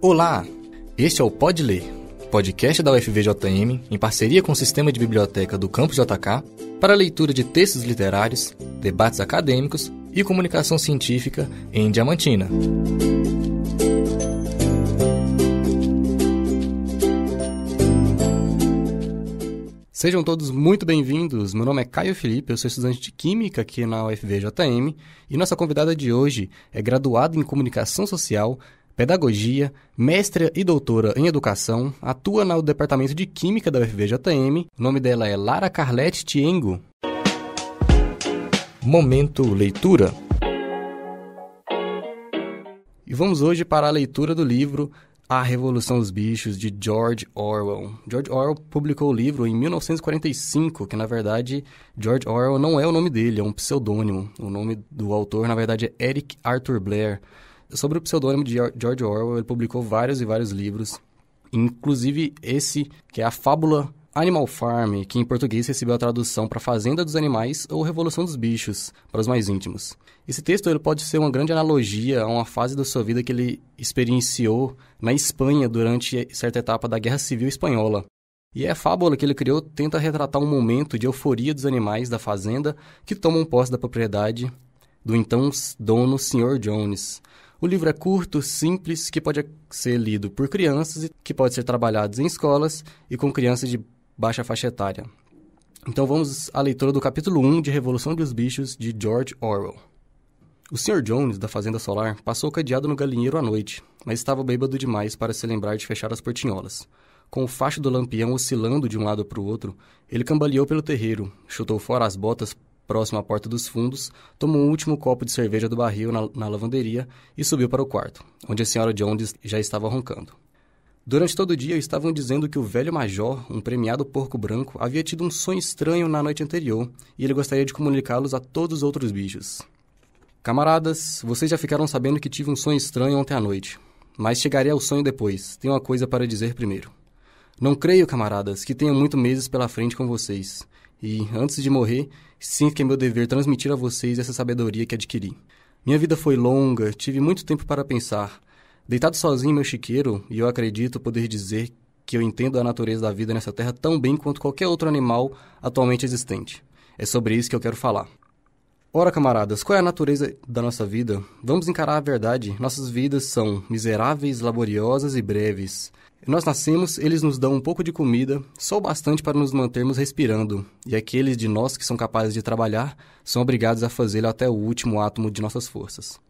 Olá! Este é o Pode Ler, podcast da UFVJM em parceria com o Sistema de Biblioteca do Campus JK para a leitura de textos literários, debates acadêmicos e comunicação científica em Diamantina. Sejam todos muito bem-vindos. Meu nome é Caio Felipe, eu sou estudante de Química aqui na UFVJM e nossa convidada de hoje é graduada em Comunicação Social, Pedagogia, mestra e doutora em Educação, atua no Departamento de Química da UFVJM. O nome dela é Lara Carlete Tiengo. Momento Leitura. E vamos hoje para a leitura do livro A Revolução dos Bichos, de George Orwell. George Orwell publicou o livro em 1945, que na verdade George Orwell não é o nome dele, é um pseudônimo. O nome do autor na verdade é Eric Arthur Blair. Sobre o pseudônimo de George Orwell, ele publicou vários e vários livros, inclusive esse, que é a fábula Animal Farm, que em português recebeu a tradução para Fazenda dos Animais ou Revolução dos Bichos, para os mais íntimos. Esse texto ele pode ser uma grande analogia a uma fase da sua vida que ele experienciou na Espanha durante certa etapa da Guerra Civil Espanhola. E a fábula que ele criou tenta retratar um momento de euforia dos animais da fazenda que tomam posse da propriedade do então dono Sr. Jones. O livro é curto, simples, que pode ser lido por crianças e que pode ser trabalhado em escolas e com crianças de baixa faixa etária. Então vamos à leitura do capítulo 1 de Revolução dos Bichos, de George Orwell. O Sr. Jones, da Fazenda Solar, passou cadeado no galinheiro à noite, mas estava bêbado demais para se lembrar de fechar as portinholas. Com o facho do lampião oscilando de um lado para o outro, ele cambaleou pelo terreiro, chutou fora as botas próximo à porta dos fundos, tomou um último copo de cerveja do barril na lavanderia e subiu para o quarto, onde a Sra. Jones já estava roncando. Durante todo o dia estavam dizendo que o velho major, um premiado porco branco, havia tido um sonho estranho na noite anterior e ele gostaria de comunicá-los a todos os outros bichos. Camaradas, vocês já ficaram sabendo que tive um sonho estranho ontem à noite, mas chegarei ao sonho depois. Tenho uma coisa para dizer primeiro. Não creio, camaradas, que tenha muitos meses pela frente com vocês. E, antes de morrer, sinto que é meu dever transmitir a vocês essa sabedoria que adquiri. Minha vida foi longa, tive muito tempo para pensar. Deitado sozinho em meu chiqueiro, e eu acredito poder dizer que eu entendo a natureza da vida nessa terra tão bem quanto qualquer outro animal atualmente existente. É sobre isso que eu quero falar. Ora, camaradas, qual é a natureza da nossa vida? Vamos encarar a verdade. Nossas vidas são miseráveis, laboriosas e breves. Nós nascemos, eles nos dão um pouco de comida, só o bastante para nos mantermos respirando, e aqueles de nós que são capazes de trabalhar são obrigados a fazê-lo até o último átomo de nossas forças.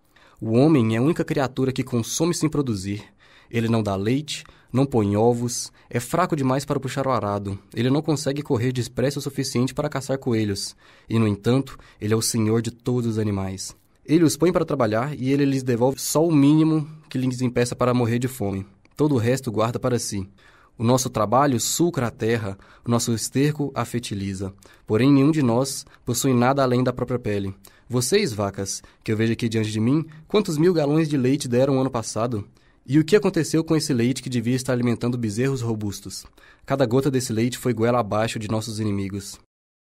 O homem é a única criatura que consome sem produzir. Ele não dá leite, não põe ovos, é fraco demais para puxar o arado, ele não consegue correr depressa o suficiente para caçar coelhos, e, no entanto, ele é o senhor de todos os animais. Ele os põe para trabalhar e ele lhes devolve só o mínimo que lhes impeça para morrer de fome. Todo o resto guarda para si. O nosso trabalho sucra a terra, o nosso esterco a fertiliza. Porém, nenhum de nós possui nada além da própria pele. Vocês, vacas, que eu vejo aqui diante de mim, quantos 1000 galões de leite deram ano passado? E o que aconteceu com esse leite que devia estar alimentando bezerros robustos? Cada gota desse leite foi goela abaixo de nossos inimigos.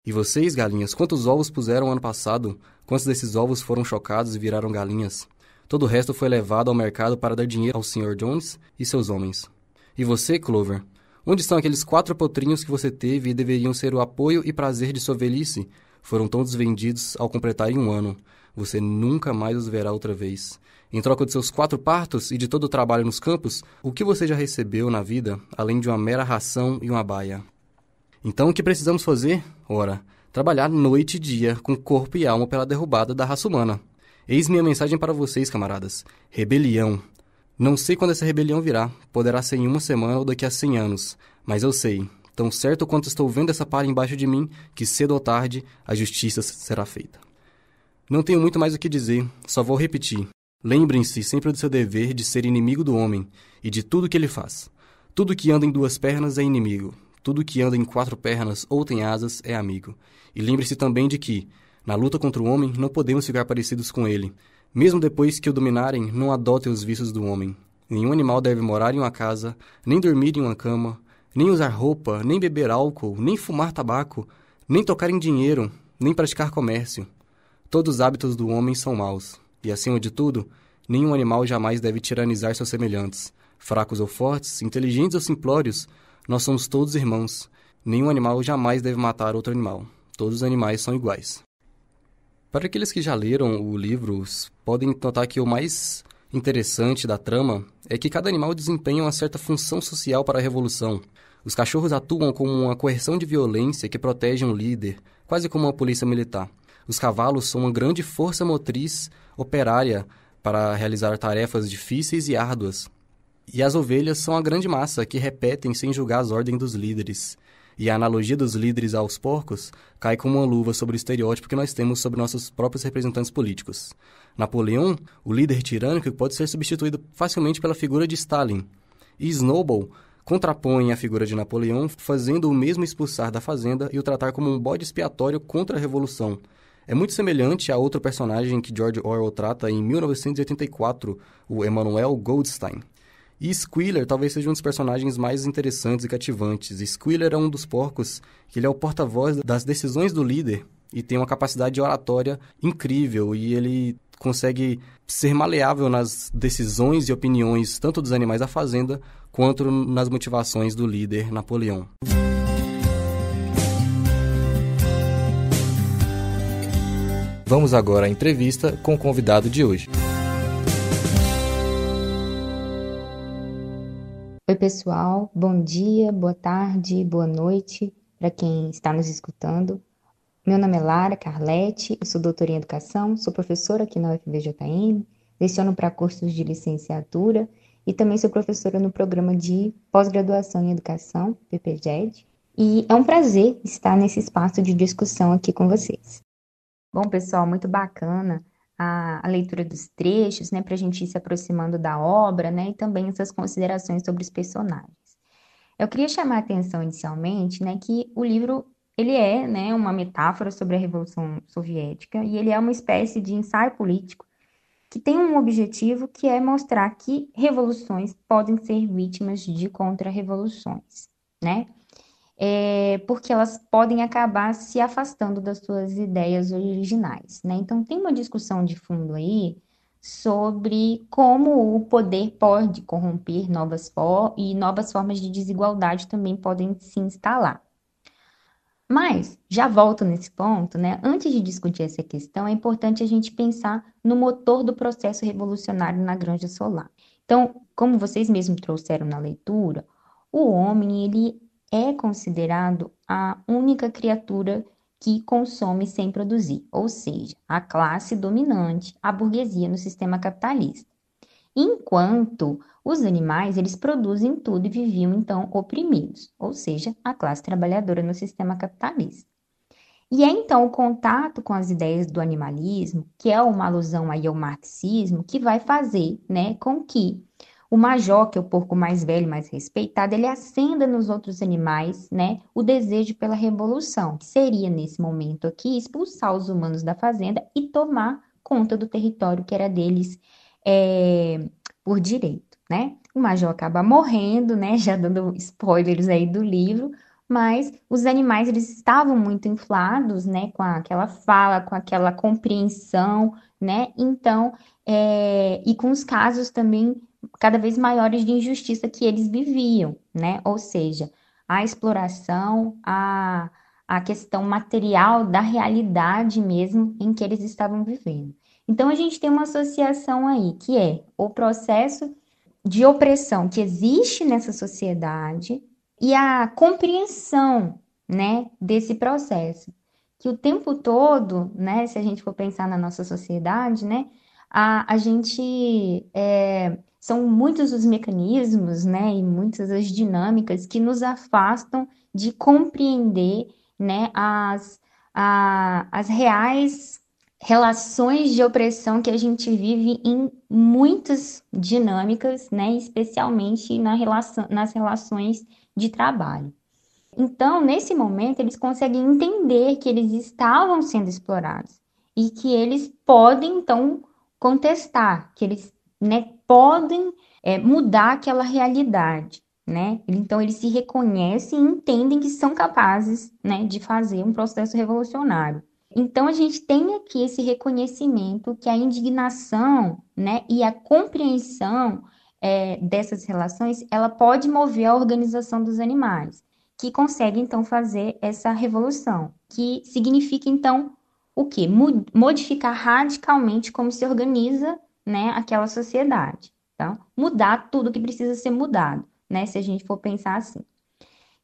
E vocês, galinhas, quantos ovos puseram ano passado? Quantos desses ovos foram chocados e viraram galinhas? Todo o resto foi levado ao mercado para dar dinheiro ao Sr. Jones e seus homens. E você, Clover? Onde estão aqueles 4 potrinhos que você teve e deveriam ser o apoio e prazer de sua velhice? Foram todos vendidos ao completarem 1 ano. Você nunca mais os verá outra vez. Em troca de seus 4 partos e de todo o trabalho nos campos, o que você já recebeu na vida, além de uma mera ração e uma baia? Então, o que precisamos fazer? Ora, trabalhar noite e dia, com corpo e alma pela derrubada da raça humana. Eis minha mensagem para vocês, camaradas. Rebelião. Não sei quando essa rebelião virá. Poderá ser em 1 semana ou daqui a 100 anos. Mas eu sei, tão certo quanto estou vendo essa palha embaixo de mim, que cedo ou tarde a justiça será feita. Não tenho muito mais o que dizer, só vou repetir. Lembrem-se sempre do seu dever de ser inimigo do homem e de tudo que ele faz. Tudo que anda em 2 pernas é inimigo. Tudo que anda em 4 pernas ou tem asas é amigo. E lembre-se também de que, na luta contra o homem, não podemos ficar parecidos com ele. Mesmo depois que o dominarem, não adotem os vícios do homem. Nenhum animal deve morar em uma casa, nem dormir em uma cama, nem usar roupa, nem beber álcool, nem fumar tabaco, nem tocar em dinheiro, nem praticar comércio. Todos os hábitos do homem são maus. E, acima de tudo, nenhum animal jamais deve tiranizar seus semelhantes. Fracos ou fortes, inteligentes ou simplórios, nós somos todos irmãos. Nenhum animal jamais deve matar outro animal. Todos os animais são iguais. Para aqueles que já leram o livro, podem notar que o mais interessante da trama é que cada animal desempenha uma certa função social para a revolução. Os cachorros atuam como uma coerção de violência que protege um líder, quase como uma polícia militar. Os cavalos são uma grande força motriz operária para realizar tarefas difíceis e árduas. E as ovelhas são a grande massa que repetem sem julgar as ordens dos líderes. E a analogia dos líderes aos porcos cai como uma luva sobre o estereótipo que nós temos sobre nossos próprios representantes políticos. Napoleão, o líder tirânico, pode ser substituído facilmente pela figura de Stalin. E Snowball contrapõe a figura de Napoleão, fazendo o mesmo expulsar da fazenda e o tratar como um bode expiatório contra a revolução. É muito semelhante a outro personagem que George Orwell trata em 1984, o Emmanuel Goldstein. E Squealer talvez seja um dos personagens mais interessantes e cativantes. Squealer é um dos porcos que ele é o porta-voz das decisões do líder e tem uma capacidade de oratória incrível, e ele consegue ser maleável nas decisões e opiniões tanto dos animais da fazenda quanto nas motivações do líder Napoleão. Vamos agora à entrevista com o convidado de hoje. Oi, pessoal. Bom dia, boa tarde, boa noite para quem está nos escutando. Meu nome é Lara Carlete, eu sou doutora em Educação, sou professora aqui na UFVJM, leciono para cursos de licenciatura e também sou professora no programa de pós-graduação em Educação, PPGED, e é um prazer estar nesse espaço de discussão aqui com vocês. Bom, pessoal, muito bacana a leitura dos trechos, né, para a gente ir se aproximando da obra, né, e também essas considerações sobre os personagens. Eu queria chamar a atenção inicialmente, né, que o livro ele é, né, uma metáfora sobre a Revolução Soviética e ele é uma espécie de ensaio político que tem um objetivo que é mostrar que revoluções podem ser vítimas de contra-revoluções, né? Porque elas podem acabar se afastando das suas ideias originais, né? Então, tem uma discussão de fundo aí sobre como o poder pode corromper novas formas de desigualdade também podem se instalar. Mas, já volto nesse ponto, né? Antes de discutir essa questão, é importante a gente pensar no motor do processo revolucionário na Granja Solar. Então, como vocês mesmos trouxeram na leitura, o homem, ele é considerado a única criatura que consome sem produzir, ou seja, a classe dominante, a burguesia no sistema capitalista. Enquanto os animais, eles produzem tudo e viviam, então, oprimidos, ou seja, a classe trabalhadora no sistema capitalista. E é, então, o contato com as ideias do animalismo, que é uma alusão aí ao marxismo, que vai fazer, né, com que o major, que é o porco mais velho, mais respeitado, ele acenda nos outros animais, né, o desejo pela revolução, que seria, nesse momento aqui, expulsar os humanos da fazenda e tomar conta do território que era deles por direito, né? O major acaba morrendo, né, já dando spoilers aí do livro, mas os animais, eles estavam muito inflados, né, com aquela fala, com aquela compreensão, né, então, e com os casos também cada vez maiores de injustiça que eles viviam, né, ou seja, a exploração, a questão material da realidade mesmo em que eles estavam vivendo. Então, a gente tem uma associação aí, que é o processo de opressão que existe nessa sociedade e a compreensão, né, desse processo. Que o tempo todo, né, se a gente for pensar na nossa sociedade, né, a gente, são muitos os mecanismos, né, e muitas as dinâmicas que nos afastam de compreender, né, as reais relações de opressão que a gente vive em muitas dinâmicas, né, especialmente nas relações de trabalho. Então, nesse momento, eles conseguem entender que eles estavam sendo explorados e que eles podem, então, contestar, que eles, né, podem mudar aquela realidade, né? Então, eles se reconhecem e entendem que são capazes, né, de fazer um processo revolucionário. Então, a gente tem aqui esse reconhecimento que a indignação, né, e a compreensão dessas relações, ela pode mover a organização dos animais, que consegue, então, fazer essa revolução, que significa, então, o quê? Modificar radicalmente como se organiza, né, aquela sociedade. Então, mudar tudo que precisa ser mudado, né, se a gente for pensar assim.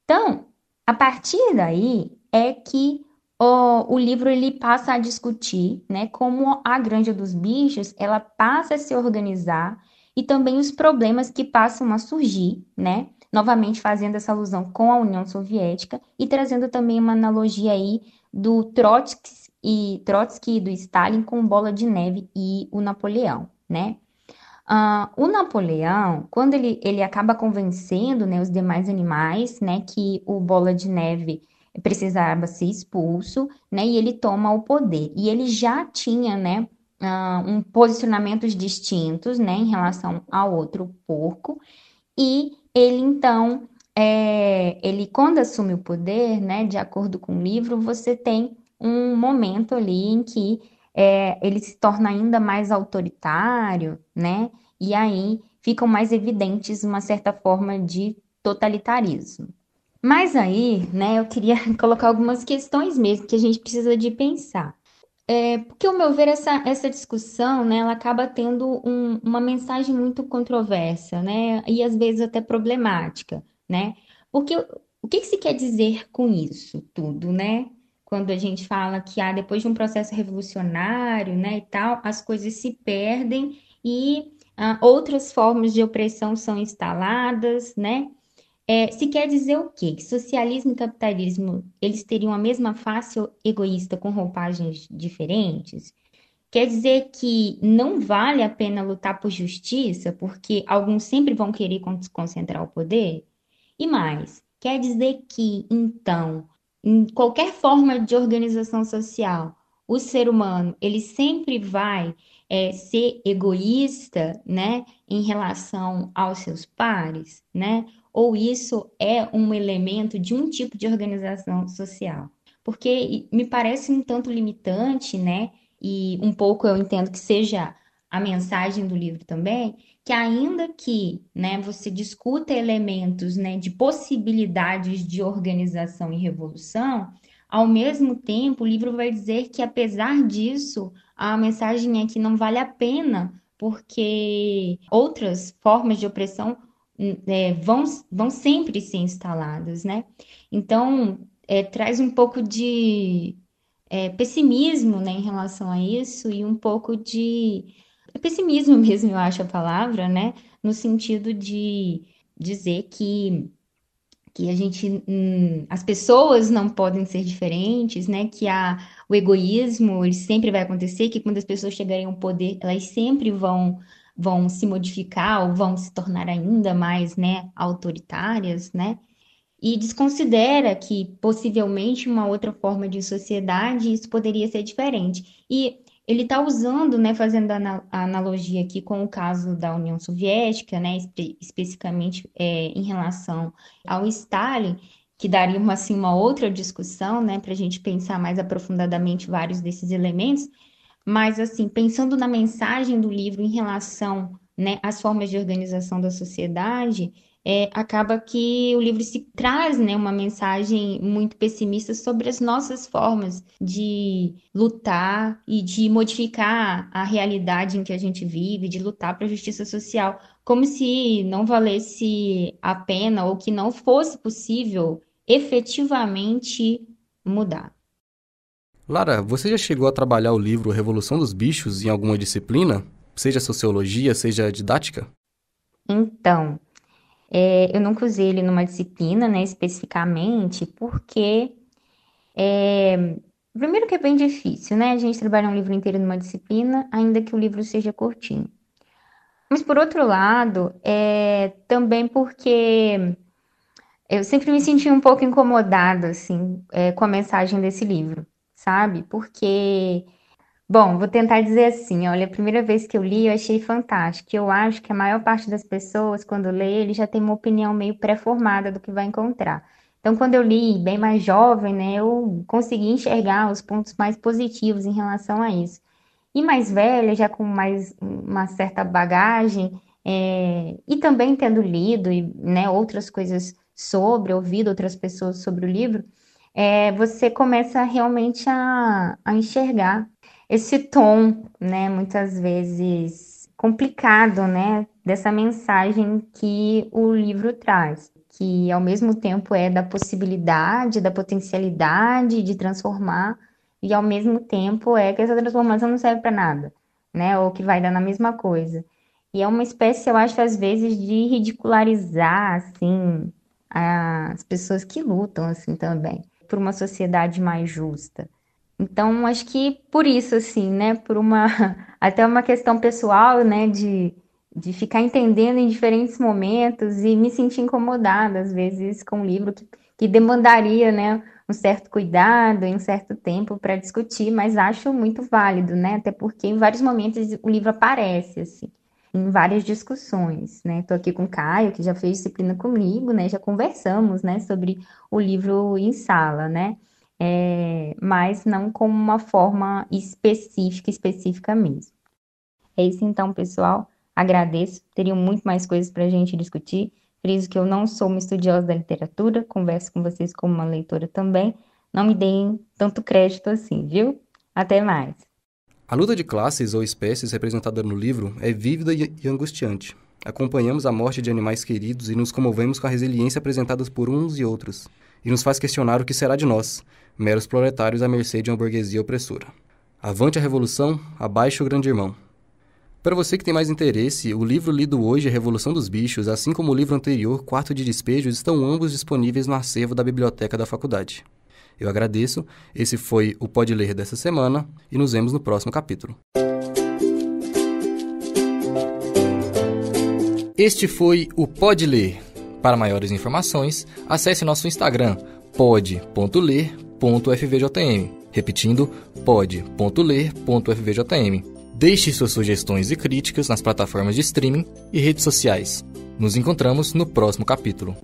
Então, a partir daí é que o livro ele passa a discutir, né, como a Granja dos Bichos ela passa a se organizar e também os problemas que passam a surgir, né, novamente fazendo essa alusão com a União Soviética e trazendo também uma analogia aí do Trotsky e do Stalin com Bola de Neve e o Napoleão, né? O Napoleão, quando ele acaba convencendo, né, os demais animais, né, que o Bola de Neve precisava ser expulso, né, e ele toma o poder. E ele já tinha, né, um posicionamentos distintos, né, em relação ao outro porco. E ele então, ele quando assume o poder, né, de acordo com o livro, você tem um momento ali em que ele se torna ainda mais autoritário, né? E aí ficam mais evidentes uma certa forma de totalitarismo. Mas aí, né, eu queria colocar algumas questões mesmo que a gente precisa de pensar. Porque, ao meu ver, essa discussão, né, ela acaba tendo uma mensagem muito controversa, né, e às vezes até problemática, né? Porque o que que se quer dizer com isso tudo, né? Quando a gente fala que depois de um processo revolucionário, né, e tal, as coisas se perdem e outras formas de opressão são instaladas, né? Se quer dizer o quê? Que socialismo e capitalismo, eles teriam a mesma face egoísta com roupagens diferentes? Quer dizer que não vale a pena lutar por justiça, porque alguns sempre vão querer concentrar o poder? E mais, quer dizer que, então, em qualquer forma de organização social, o ser humano, ele sempre vai ser egoísta, né, em relação aos seus pares, né? Ou isso é um elemento de um tipo de organização social? Porque me parece um tanto limitante, né? E um pouco eu entendo que seja a mensagem do livro também, que ainda que, né, você discuta elementos, né, de possibilidades de organização e revolução, ao mesmo tempo o livro vai dizer que apesar disso, a mensagem é que não vale a pena, porque outras formas de opressão vão sempre ser instaladas, né? Então, traz um pouco de pessimismo, né, em relação a isso e um pouco de pessimismo mesmo, eu acho a palavra, né, no sentido de dizer que a gente, as pessoas não podem ser diferentes, né, que o egoísmo ele sempre vai acontecer, que quando as pessoas chegarem ao poder, elas sempre vão se modificar ou vão se tornar ainda mais, né, autoritárias, né? E desconsidera que possivelmente uma outra forma de sociedade isso poderia ser diferente. E ele está usando, né, fazendo a analogia aqui com o caso da União Soviética, né, especificamente em relação ao Stalin, que daria assim, uma outra discussão, né, para a gente pensar mais aprofundadamente vários desses elementos, mas, assim, pensando na mensagem do livro em relação, né, às formas de organização da sociedade, acaba que o livro se traz, né, uma mensagem muito pessimista sobre as nossas formas de lutar e de modificar a realidade em que a gente vive, de lutar para a justiça social, como se não valesse a pena ou que não fosse possível efetivamente mudar. Lara, você já chegou a trabalhar o livro Revolução dos Bichos em alguma disciplina? Seja sociologia, seja didática? Então, eu nunca usei ele numa disciplina, né, especificamente, porque, primeiro que é bem difícil, né, a gente trabalhar um livro inteiro numa disciplina, ainda que o livro seja curtinho. Mas, por outro lado, também porque eu sempre me senti um pouco incomodada, assim, com a mensagem desse livro, sabe? Porque bom, vou tentar dizer assim, olha, a primeira vez que eu li, eu achei fantástico. Eu acho que a maior parte das pessoas, quando lê, ele já tem uma opinião meio pré-formada do que vai encontrar. Então, quando eu li bem mais jovem, né, eu consegui enxergar os pontos mais positivos em relação a isso. E mais velha, já com mais uma certa bagagem, E também tendo lido e, né, outras coisas ouvido outras pessoas sobre o livro, você começa realmente a enxergar esse tom, né, muitas vezes complicado, né, dessa mensagem que o livro traz, que ao mesmo tempo é da possibilidade, da potencialidade de transformar, e ao mesmo tempo é que essa transformação não serve para nada, né, ou que vai dar na mesma coisa. E é uma espécie, eu acho, às vezes, de ridicularizar, assim, as pessoas que lutam, assim, também, por uma sociedade mais justa. Então, acho que por isso, assim, né, até uma questão pessoal, né, de ficar entendendo em diferentes momentos e me sentir incomodada, às vezes, com um livro que demandaria, né, um certo cuidado e um certo tempo para discutir, mas acho muito válido, né, até porque em vários momentos o livro aparece, assim, em várias discussões, né, estou aqui com o Caio, que já fez disciplina comigo, né, já conversamos, né, sobre o livro em sala, né, mas não como uma forma específica mesmo. É isso então, pessoal. Agradeço. Teriam muito mais coisas para a gente discutir. Friso que eu não sou uma estudiosa da literatura, converso com vocês como uma leitora também. Não me deem tanto crédito assim, viu? Até mais. A luta de classes ou espécies representada no livro é vívida e angustiante. Acompanhamos a morte de animais queridos e nos comovemos com a resiliência apresentada por uns e outros. E nos faz questionar o que será de nós, meros proletários à mercê de uma burguesia opressora. Avante a revolução, abaixo o grande irmão. Para você que tem mais interesse, o livro lido hoje, A Revolução dos Bichos, assim como o livro anterior, Quarto de Despejos, estão ambos disponíveis no acervo da biblioteca da faculdade. Eu agradeço, esse foi o Pode Ler dessa semana e nos vemos no próximo capítulo. Este foi o Pode Ler. Para maiores informações, acesse nosso Instagram, pod.ler.fvjm. Repetindo, pod.ler.fvjm. Deixe suas sugestões e críticas nas plataformas de streaming e redes sociais. Nos encontramos no próximo capítulo.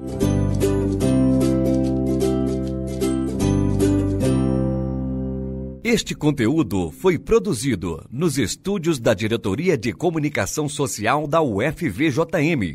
Este conteúdo foi produzido nos estúdios da Diretoria de Comunicação Social da UFVJM.